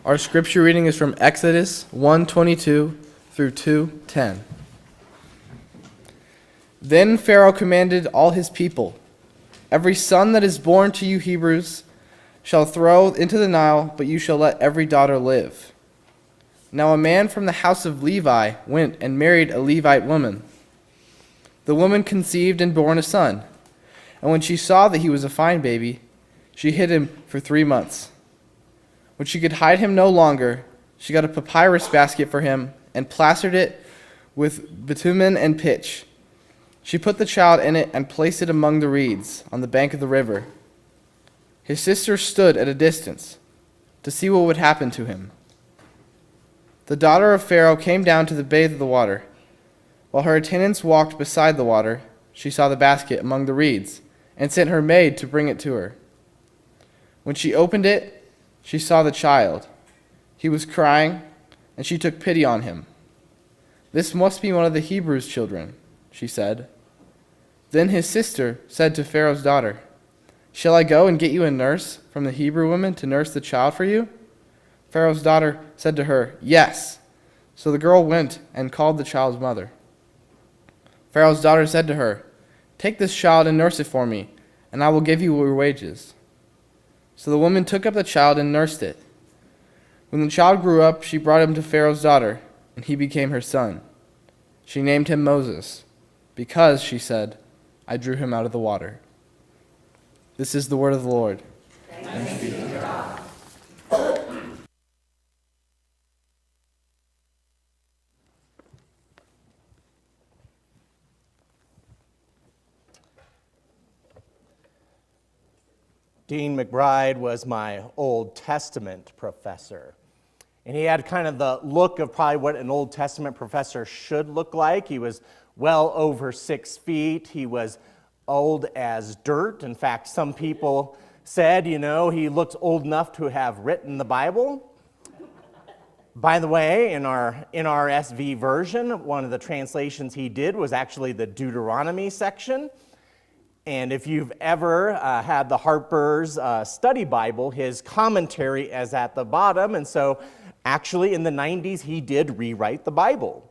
Our scripture reading is from Exodus 1:22 through 2:10. Then Pharaoh commanded all his people, "Every son that is born to you Hebrews shall throw into the Nile, but you shall let every daughter live." Now a man from the house of Levi went and married a Levite woman. The woman conceived and bore a son, and when she saw that he was a fine baby, she hid him for 3 months. When she could hide him no longer, she got a papyrus basket for him and plastered it with bitumen and pitch. She put the child in it and placed it among the reeds on the bank of the river. His sister stood at a distance to see what would happen to him. The daughter of Pharaoh came down to bathe the water. While her attendants walked beside the water, she saw the basket among the reeds and sent her maid to bring it to her. When she opened it, she saw the child. He was crying, and she took pity on him. "This must be one of the Hebrews' children," she said. Then his sister said to Pharaoh's daughter, "Shall I go and get you a nurse from the Hebrew women to nurse the child for you?" Pharaoh's daughter said to her, "Yes." So the girl went and called the child's mother. Pharaoh's daughter said to her, "Take this child and nurse it for me, and I will give you your wages." So the woman took up the child and nursed it. When the child grew up, she brought him to Pharaoh's daughter, and he became her son. She named him Moses, because, she said, "I drew him out of the water." This is the word of the Lord. Thanks be to God. Dean McBride was my Old Testament professor. And he had kind of the look of probably what an Old Testament professor should look like. He was well over 6 feet. He was old as dirt. In fact, some people said, he looked old enough to have written the Bible. By the way, in our NRSV version, one of the translations he did was actually the Deuteronomy section. And if you've ever had the Harper's Study Bible, his commentary is at the bottom. And so actually in the 90s, he did rewrite the Bible.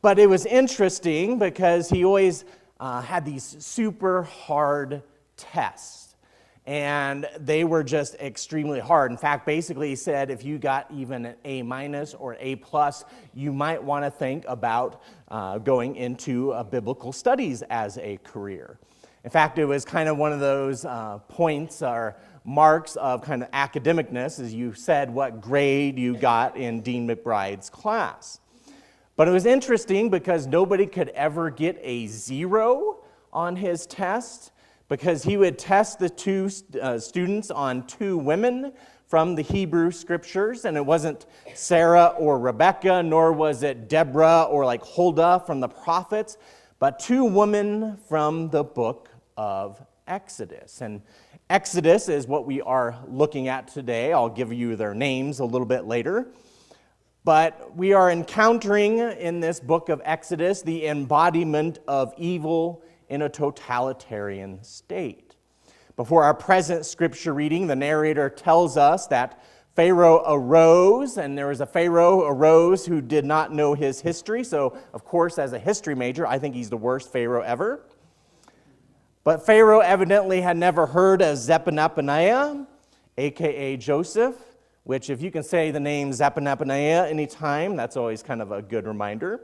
But it was interesting because he always had these super hard tests. And they were just extremely hard. In fact, basically he said if you got even an A- or A+, you might want to think about going into biblical studies as a career. In fact, it was kind of one of those points or marks of kind of academicness, as you said what grade you got in Dean McBride's class. But it was interesting because nobody could ever get a 0 on his test, because he would test the two students on 2 women from the Hebrew Scriptures, and it wasn't Sarah or Rebecca, nor was it Deborah or like Huldah from the prophets, but 2 women from the book of Exodus. And Exodus is what we are looking at today. I'll give you their names a little bit later. But we are encountering in this book of Exodus the embodiment of evil in a totalitarian state. Before our present scripture reading, the narrator tells us that Pharaoh arose, and there was a Pharaoh arose who did not know his history. So, of course, as a history major, I think he's the worst Pharaoh ever. But Pharaoh evidently had never heard of Zephaniah, a.k.a. Joseph, which if you can say the name Zephaniah anytime, that's always kind of a good reminder.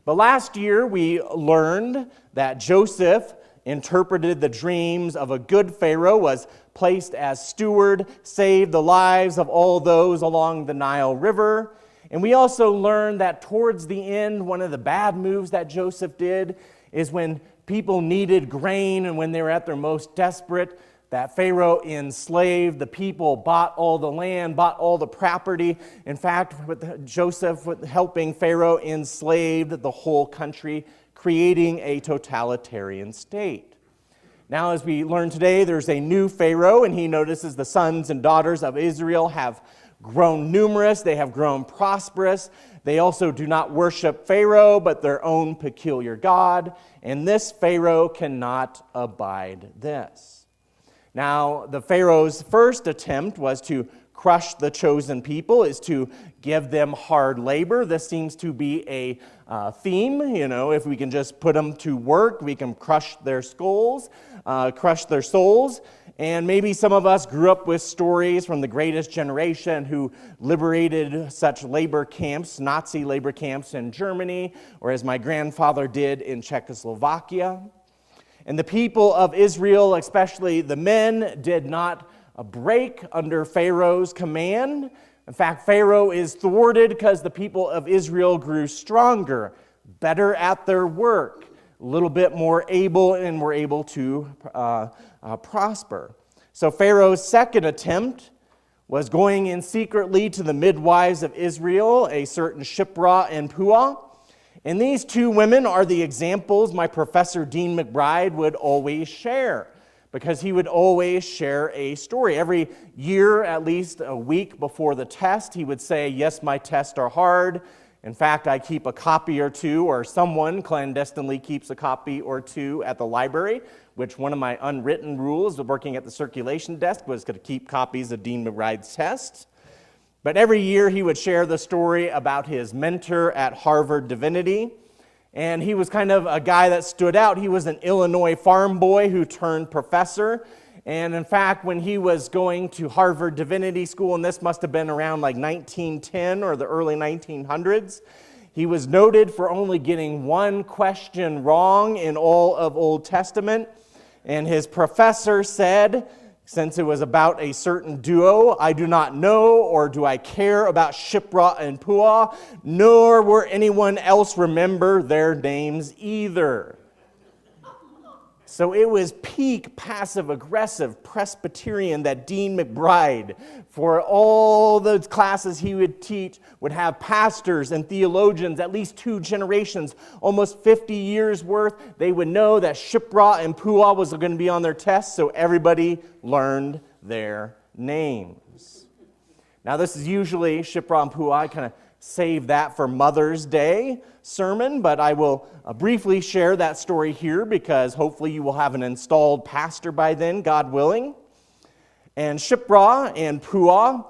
But last year, we learned that Joseph interpreted the dreams of a good Pharaoh, was placed as steward, saved the lives of all those along the Nile River. And we also learned that towards the end, one of the bad moves that Joseph did is when people needed grain and when they were at their most desperate, that Pharaoh enslaved the people, bought all the land, bought all the property. In fact, with Joseph helping Pharaoh enslaved the whole country, creating a totalitarian state. Now, as we learn today, there's a new Pharaoh, and he notices the sons and daughters of Israel have grown numerous, they have grown prosperous. They also do not worship Pharaoh, but their own peculiar God, and this Pharaoh cannot abide this. Now, the Pharaoh's first attempt was to crush the chosen people is to give them hard labor. This seems to be a theme. If we can just put them to work, we can crush their souls. And maybe some of us grew up with stories from the greatest generation who liberated such labor camps, Nazi labor camps in Germany, or as my grandfather did in Czechoslovakia. And the people of Israel, especially the men, did not break under Pharaoh's command. In fact, Pharaoh is thwarted because the people of Israel grew stronger, better at their work, a little bit more able, and were able to prosper. So Pharaoh's second attempt was going in secretly to the midwives of Israel, a certain Shiphrah and Puah. And these two women are the examples my professor, Dean McBride, would always share, because he would always share a story. Every year, at least a week before the test, he would say, yes, my tests are hard. In fact, I keep a copy or two, or someone clandestinely keeps a copy or two at the library, which one of my unwritten rules of working at the circulation desk was to keep copies of Dean McBride's tests. But every year he would share the story about his mentor at Harvard Divinity. And he was kind of a guy that stood out. He was an Illinois farm boy who turned professor. And in fact, when he was going to Harvard Divinity School, and this must have been around like 1910 or the early 1900s, he was noted for only getting one question wrong in all of Old Testament. And his professor said, since it was about a certain duo, I do not know or do I care about Shiphrah and Puah, nor will anyone else remember their names either. So it was peak passive-aggressive Presbyterian that Dean McBride, for all the classes he would teach, would have pastors and theologians, at least 2 generations, almost 50 years worth. They would know that Shiphrah and Puah was going to be on their test, so everybody learned their names. Now this is usually Shiphrah and Puah. I kind of save that for Mother's Day sermon, but I will briefly share that story here because hopefully you will have an installed pastor by then, God willing. And Shiphrah and Puah,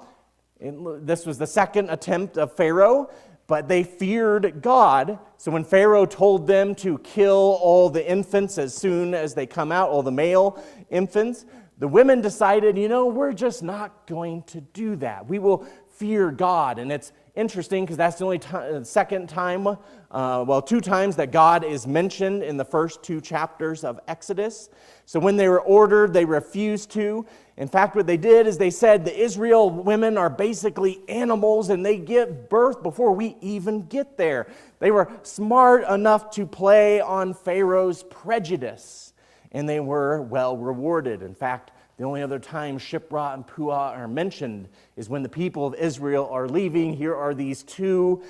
this was the second attempt of Pharaoh, but they feared God. So when Pharaoh told them to kill all the infants as soon as they come out, all the male infants, the women decided, we're just not going to do that. We will fear God. And it's interesting because that's the only second time, 2 times that God is mentioned in the first 2 chapters of Exodus. So when they were ordered, they refused to. In fact, what they did is they said the Israel women are basically animals and they give birth before we even get there. They were smart enough to play on Pharaoh's prejudice, and they were well rewarded. In fact, the only other time Shiphrah and Puah are mentioned is when the people of Israel are leaving. Here are these 2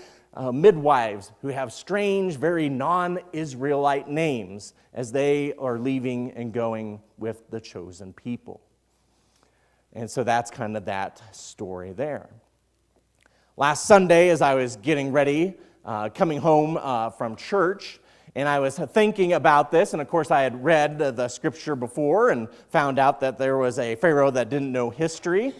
midwives who have strange, very non-Israelite names as they are leaving and going with the chosen people. And so that's kind of that story there. Last Sunday, as I was getting ready, coming home from church, and I was thinking about this, and of course I had read the scripture before and found out that there was a Pharaoh that didn't know history.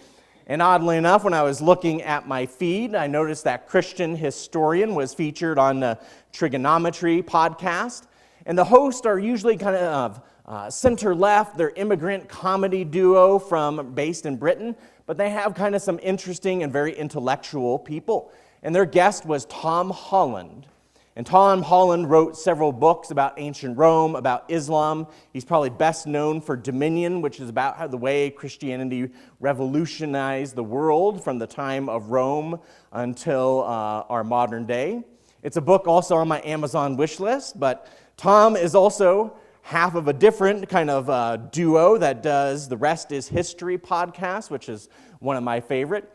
And oddly enough, when I was looking at my feed, I noticed that Christian Historian was featured on the Trigonometry podcast. And the hosts are usually kind of center-left. They're immigrant comedy duo based in Britain, but they have kind of some interesting and very intellectual people. And their guest was Tom Holland. And Tom Holland wrote several books about ancient Rome, about Islam. He's probably best known for Dominion, which is about how the way Christianity revolutionized the world from the time of Rome until our modern day. It's a book also on my Amazon wish list, but Tom is also half of a different kind of duo that does The Rest is History podcast, which is one of my favorite.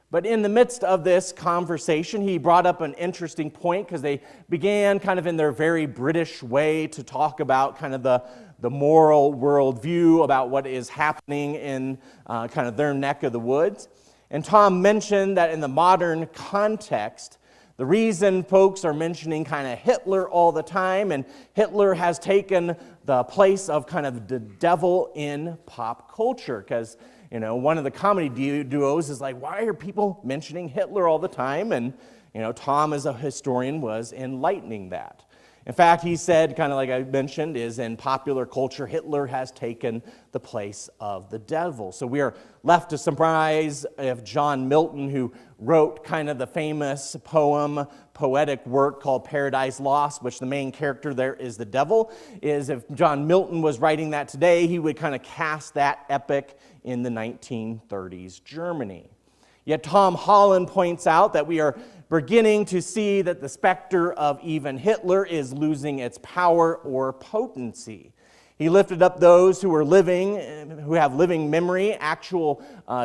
But in the midst of this conversation, he brought up an interesting point because they began kind of in their very British way to talk about kind of the moral worldview about what is happening in kind of their neck of the woods. And Tom mentioned that in the modern context, the reason folks are mentioning kind of Hitler all the time, and Hitler has taken the place of kind of the devil in pop culture because One of the comedy duos is like, why are people mentioning Hitler all the time? And, Tom, as a historian, was enlightening that. In fact, he said, kind of like I mentioned, is in popular culture, Hitler has taken the place of the devil. So we are left to surprise if John Welton, who wrote kind of the famous poetic work called Paradise Lost, which the main character there is the devil, is if John Welton was writing that today, he would kind of cast that epic in the 1930s Germany. Yet Tom Holland points out that we are beginning to see that the specter of even Hitler is losing its power or potency. He lifted up those who have living memory. Actual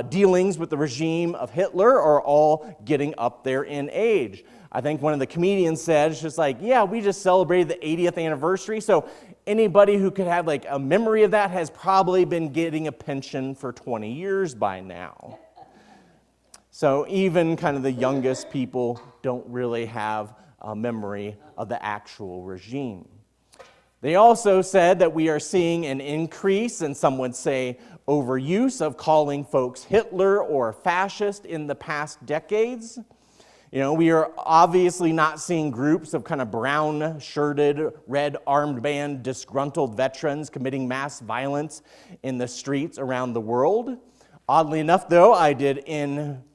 dealings with the regime of Hitler are all getting up there in age. I think one of the comedians said, it's just like, yeah, we just celebrated the 80th anniversary, so anybody who could have like a memory of that has probably been getting a pension for 20 years by now. So even kind of the youngest people don't really have a memory of the actual regime. They also said that we are seeing an increase, and some would say overuse, of calling folks Hitler or fascist in the past decades. We are obviously not seeing groups of kind of brown-shirted, red armed band, disgruntled veterans committing mass violence in the streets around the world. Oddly enough, though, I did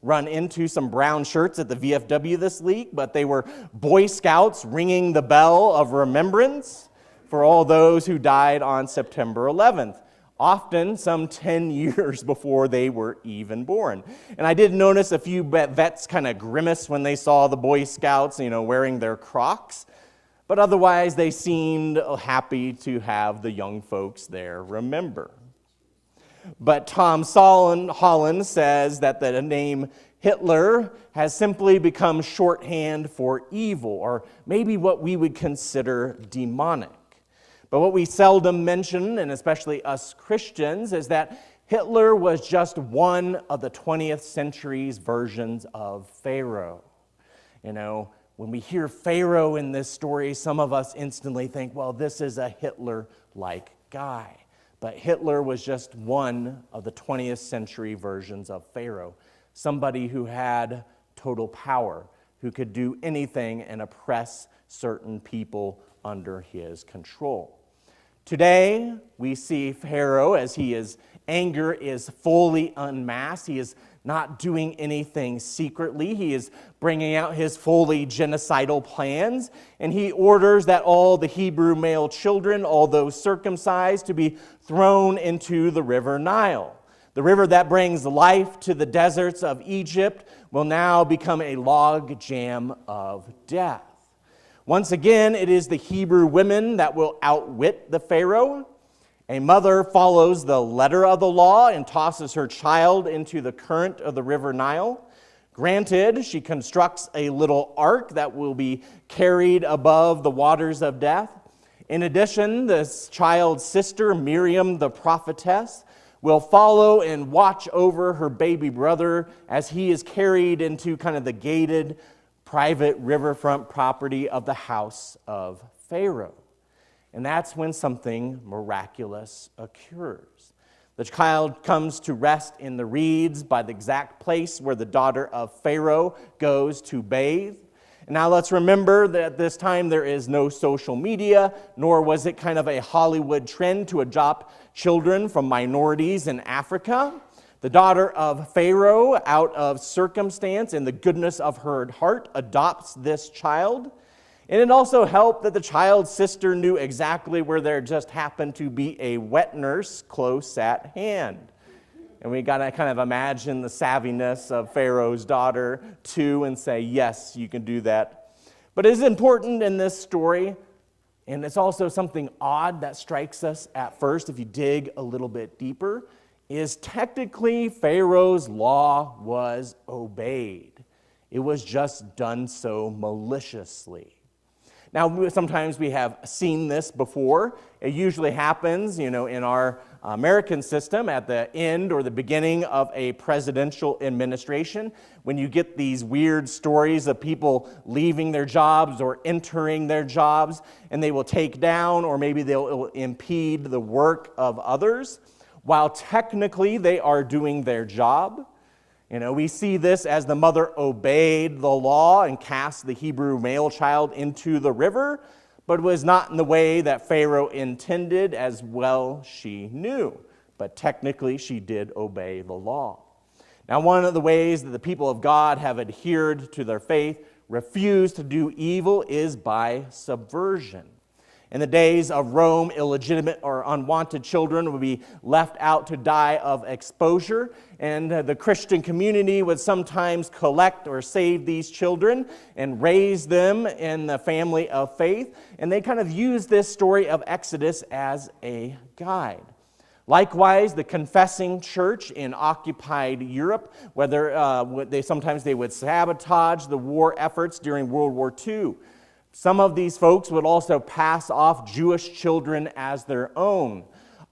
run into some brown shirts at the VFW this week, but they were Boy Scouts ringing the bell of remembrance for all those who died on September 11th, often some 10 years before they were even born. And I did notice a few vets kind of grimace when they saw the Boy Scouts, wearing their Crocs, but otherwise they seemed happy to have the young folks there remember. But Tom Holland says that the name Hitler has simply become shorthand for evil, or maybe what we would consider demonic. But what we seldom mention, and especially us Christians, is that Hitler was just one of the 20th century's versions of Pharaoh. When we hear Pharaoh in this story, some of us instantly think, well, this is a Hitler-like guy. But Hitler was just one of the 20th century versions of Pharaoh, somebody who had total power, who could do anything and oppress certain people under his control. Today, we see Pharaoh as his anger is fully unmasked. He is not doing anything secretly. He is bringing out his fully genocidal plans, and he orders that all the Hebrew male children, all those circumcised, to be thrown into the river Nile. The river that brings life to the deserts of Egypt will now become a log jam of death. Once again, it is the Hebrew women that will outwit the Pharaoh. A mother follows the letter of the law and tosses her child into the current of the river Nile. Granted, she constructs a little ark that will be carried above the waters of death. In addition, this child's sister, Miriam the prophetess, will follow and watch over her baby brother as he is carried into kind of the gated, private riverfront property of the house of Pharaoh. And that's when something miraculous occurs. The child comes to rest in the reeds by the exact place where the daughter of Pharaoh goes to bathe. And now let's remember that at this time there is no social media, nor was it kind of a Hollywood trend to adopt children from minorities in Africa. The daughter of Pharaoh, out of circumstance and the goodness of her heart, adopts this child. And it also helped that the child's sister knew exactly where there just happened to be a wet nurse close at hand. And we got to kind of imagine the savviness of Pharaoh's daughter too and say, yes, you can do that. But it is important in this story, and it's also something odd that strikes us at first if you dig a little bit deeper, is technically Pharaoh's law was obeyed. It was just done so maliciously. Now, sometimes we have seen this before. It usually happens, in our American system at the end or the beginning of a presidential administration, when you get these weird stories of people leaving their jobs or entering their jobs, and they will take down or maybe they'll impede the work of others. while technically they are doing their job. We see this as the mother obeyed the law and cast the Hebrew male child into the river, but it was not in the way that Pharaoh intended, as well she knew. But technically she did obey the law. Now, one of the ways that the people of God have adhered to their faith, refused to do evil, is by subversion. In the days of Rome, illegitimate or unwanted children would be left out to die of exposure, and the Christian community would sometimes collect or save these children and raise them in the family of faith, and they kind of use this story of Exodus as a guide. Likewise, the confessing church in occupied Europe, sometimes they would sabotage the war efforts during World War II. Some of these folks would also pass off Jewish children as their own.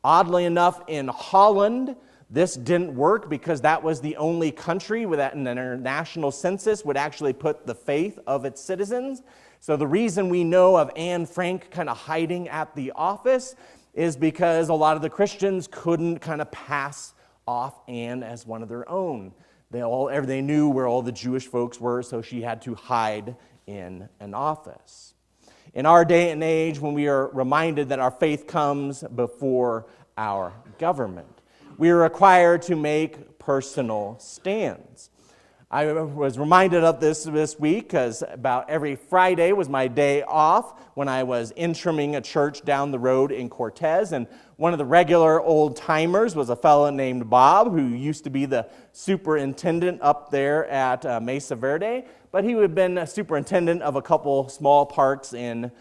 Oddly enough, in Holland, this didn't work because that was the only country that in the national census would actually put the faith of its citizens. So the reason we know of Anne Frank kind of hiding at the office is because a lot of the Christians couldn't kind of pass off Anne as one of their own. They knew where all the Jewish folks were, so she had to hide in an office. In our day and age, when we are reminded that our faith comes before our government, we are required to make personal stands. I was reminded of this week because about every Friday was my day off when I was intrimming a church down the road in Cortez. And one of the regular old timers was a fellow named Bob, who used to be the superintendent up there at Mesa Verde. But he had been a superintendent of a couple small parks in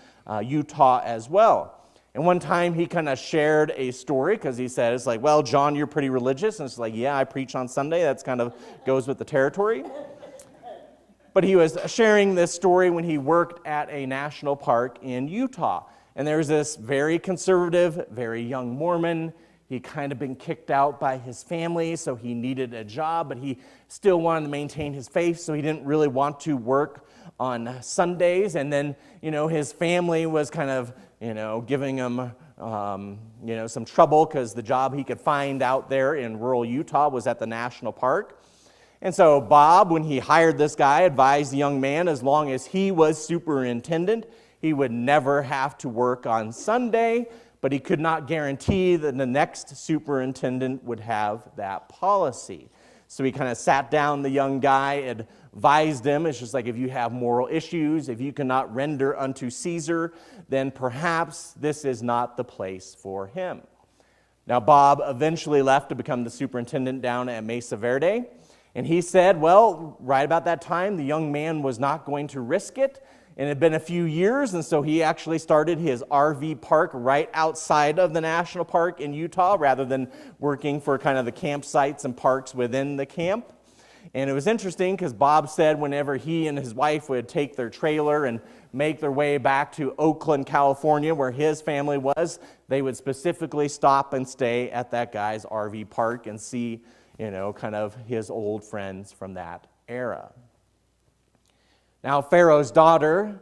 Utah as well. And one time he kind of shared a story because he said, it's like, well, John, you're pretty religious. And it's like, yeah, I preach on Sunday. That's kind of goes with the territory. But he was sharing this story when he worked at a national park in Utah. And there was this very conservative, very young Mormon. He kind of been kicked out by his family, so he needed a job, but he still wanted to maintain his faith, so he didn't really want to work on Sundays. And then, his family was kind of, giving him, some trouble because the job he could find out there in rural Utah was at the national park. And so Bob, when he hired this guy, advised the young man as long as he was superintendent, he would never have to work on Sunday, but he could not guarantee that the next superintendent would have that policy. So he kind of sat down the young guy, advised him. It's just like, if you have moral issues, if you cannot render unto Caesar, then perhaps this is not the place for him. Now, Bob eventually left to become the superintendent down at Mesa Verde. And he said, well, right about that time, the young man was not going to risk it. And it had been a few years, and so he actually started his RV park right outside of the national park in Utah rather than working for kind of the campsites and parks within the camp. And it was interesting because Bob said whenever he and his wife would take their trailer and make their way back to Oakland, California, where his family was, they would specifically stop and stay at that guy's RV park and see, kind of his old friends from that era. Now, Pharaoh's daughter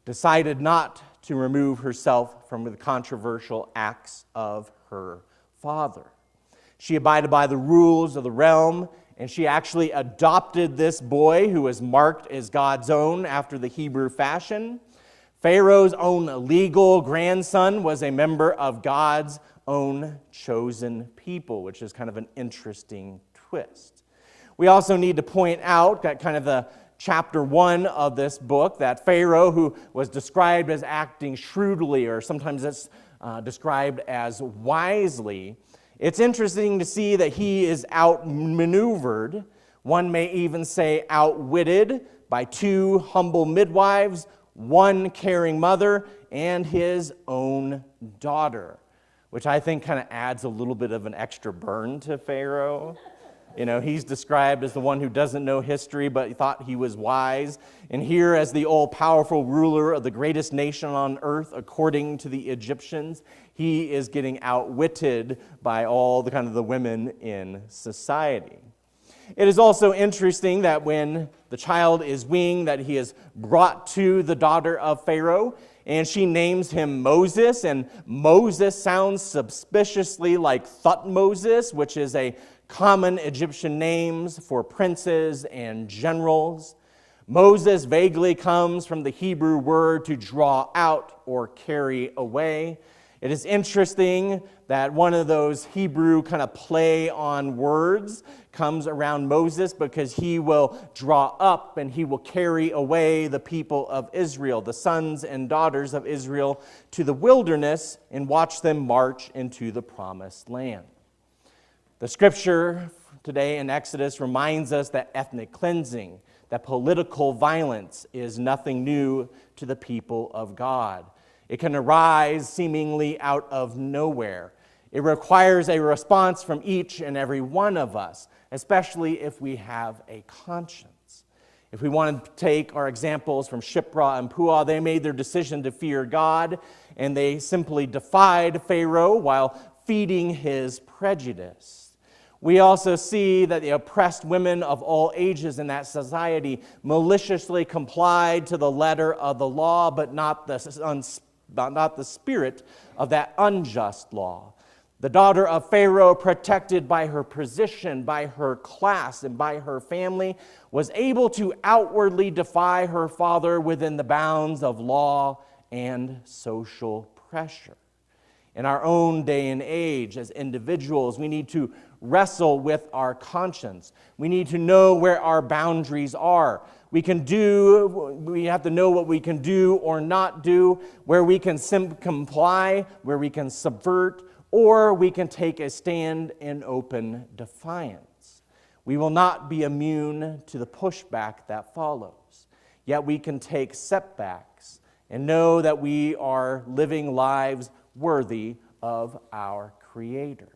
decided not to remove herself from the controversial acts of her father. She abided by the rules of the realm, and she actually adopted this boy who was marked as God's own after the Hebrew fashion. Pharaoh's own legal grandson was a member of God's own chosen people, which is kind of an interesting twist. We also need to point out that kind of the chapter 1 of this book, that Pharaoh, who was described as acting shrewdly, or sometimes it's described as wisely, it's interesting to see that he is outmaneuvered, one may even say outwitted, by 2 humble midwives, 1 caring mother, and his own daughter, which I think kind of adds a little bit of an extra burn to Pharaoh. He's described as the one who doesn't know history, but thought he was wise. And here, as the all-powerful ruler of the greatest nation on earth, according to the Egyptians, he is getting outwitted by all the women in society. It is also interesting that when the child is weaned, that he is brought to the daughter of Pharaoh, and she names him Moses, and Moses sounds suspiciously like Thutmoses, which is a common Egyptian name for princes and generals. Moses vaguely comes from the Hebrew word to draw out or carry away. It is interesting that one of those Hebrew kind of play on words comes around Moses, because he will draw up and he will carry away the people of Israel, the sons and daughters of Israel, to the wilderness and watch them march into the promised land. The scripture today in Exodus reminds us that ethnic cleansing, that political violence is nothing new to the people of God. It can arise seemingly out of nowhere. It requires a response from each and every one of us, especially if we have a conscience. If we want to take our examples from Shiphrah and Puah, they made their decision to fear God, and they simply defied Pharaoh while feeding his prejudice. We also see that the oppressed women of all ages in that society maliciously complied to the letter of the law, but not the spirit of that unjust law. The daughter of Pharaoh, protected by her position, by her class, and by her family, was able to outwardly defy her father within the bounds of law and social pressure. In our own day and age, as individuals, we need to wrestle with our conscience. We need to know where our boundaries are. We have to know what we can do or not do, where we can comply, where we can subvert, or we can take a stand in open defiance. We will not be immune to the pushback that follows. Yet we can take setbacks and know that we are living lives worthy of our Creator.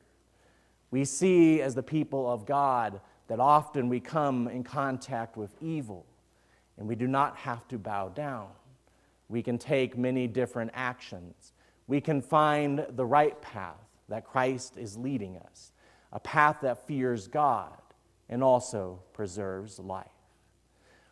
We see as the people of God that often we come in contact with evil, and we do not have to bow down. We can take many different actions. We can find the right path that Christ is leading us, a path that fears God and also preserves life.